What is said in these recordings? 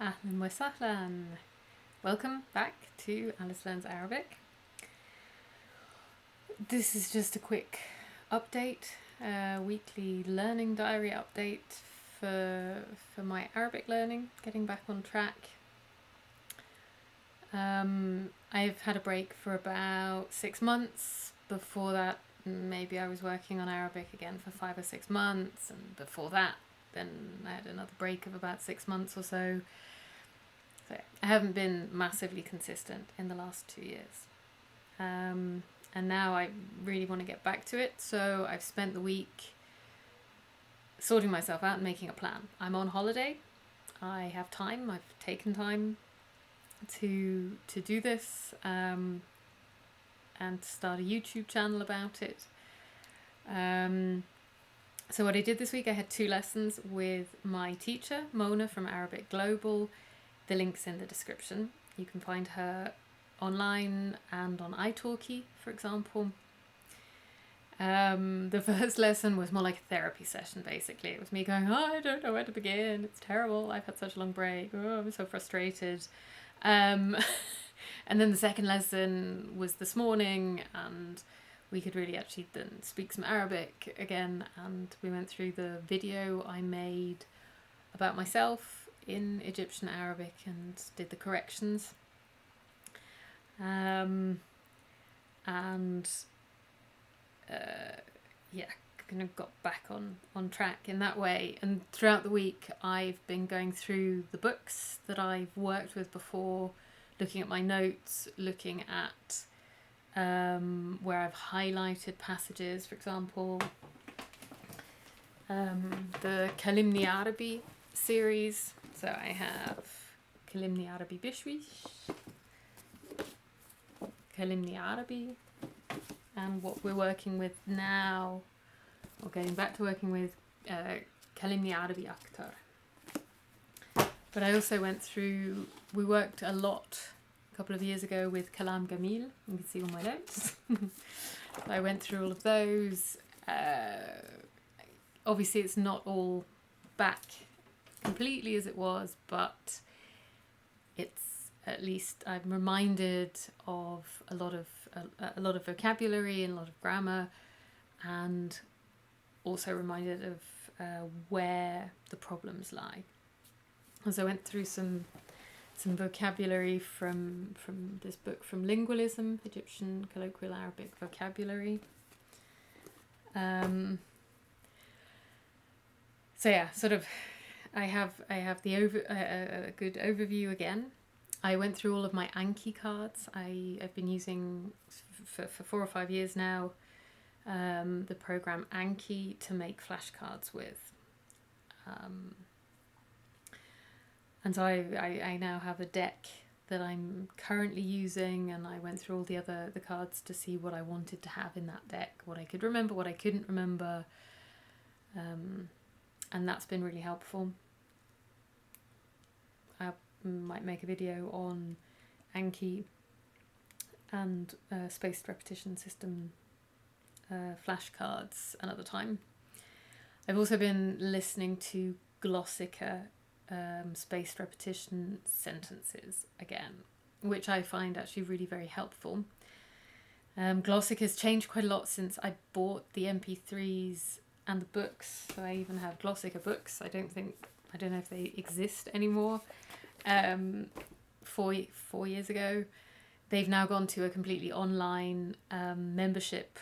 Ahlan wa sahlan. Welcome back to Alice Learns Arabic. This is just a quick update, weekly learning diary update for my Arabic learning, getting back on track. I've had a break for about 6 months. Before that, maybe I was working on Arabic again for 5 or 6 months, and before that, then I had another break of about 6 months or so. So I haven't been massively consistent in the last 2 years. And now I really want to get back to it. So I've spent the week sorting myself out and making a plan. I'm on holiday. I have time. I've taken time to do this and to start a YouTube channel about it. So what I did this week, I had 2 lessons with my teacher, Mona from Arabic Global. The link's in the description. You can find her online and on italki, for example. The first lesson was more like a therapy session, basically. It was me going, I don't know where to begin. It's terrible. I've had such a long break. Oh, I'm so frustrated. And then the second lesson was this morning, and we could really actually then speak some Arabic again. And we went through the video I made about myself in Egyptian Arabic and did the corrections. Kind of got back on track in that way. And throughout the week, I've been going through the books that I've worked with before, looking at my notes, looking at where I've highlighted passages. For example, the Kalimni Arabi series. So I have Kalimni Arabi Bishwish, Kalimni Arabi, and what we're working with now, or getting back to working with, Kalimni Arabi Aktar. But I also went through, we worked a lot a couple of years ago with Kalam Gamil. You can see all my notes. I went through all of those. Obviously it's not all back completely as it was, but it's at least I'm reminded of a lot of vocabulary and a lot of grammar, and also reminded of where the problems lie. As I went through some vocabulary from this book from Lingualism, Egyptian Colloquial Arabic Vocabulary. So yeah, sort of, I have the a good overview again. I went through all of my Anki cards. I've been using for 4 or 5 years now the program Anki to make flashcards with. And so I now have a deck that I'm currently using, and I went through all the cards to see what I wanted to have in that deck, what I could remember, what I couldn't remember. And that's been really helpful. I might make a video on Anki and spaced repetition system flashcards another time. I've also been listening to Glossica spaced repetition sentences again, which I find actually really very helpful. Glossica's changed quite a lot since I bought the MP3s and the books. So I even have Glossica books. I don't know if they exist anymore. 4 years ago, they've now gone to a completely online membership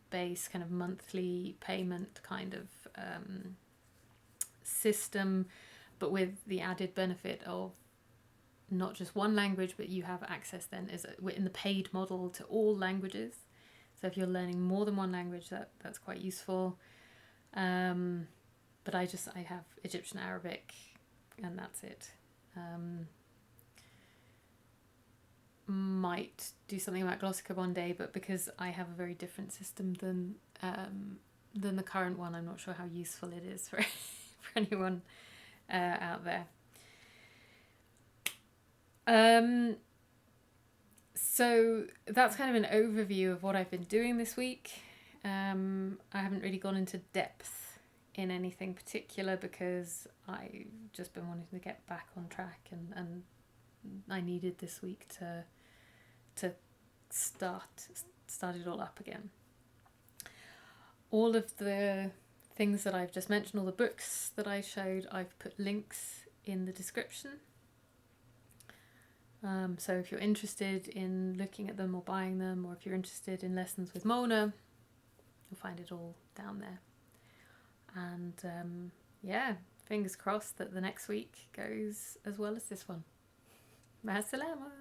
based kind of monthly payment kind of system, but with the added benefit of not just one language, but you have access then in the paid model to all languages. So if you're learning more than one language, that's quite useful. But I have Egyptian Arabic, and that's it. Might do something about Glossica one day, but because I have a very different system than the current one, I'm not sure how useful it is for anyone out there. So that's kind of an overview of what I've been doing this week. I haven't really gone into depth in anything particular because I've just been wanting to get back on track, and I needed this week to start it all up again. All of the things that I've just mentioned, all the books that I showed, I've put links in the description. So if you're interested in looking at them or buying them, or if you're interested in lessons with Mona, you'll find it all down there. And yeah, fingers crossed that the next week goes as well as this one. Ma salama.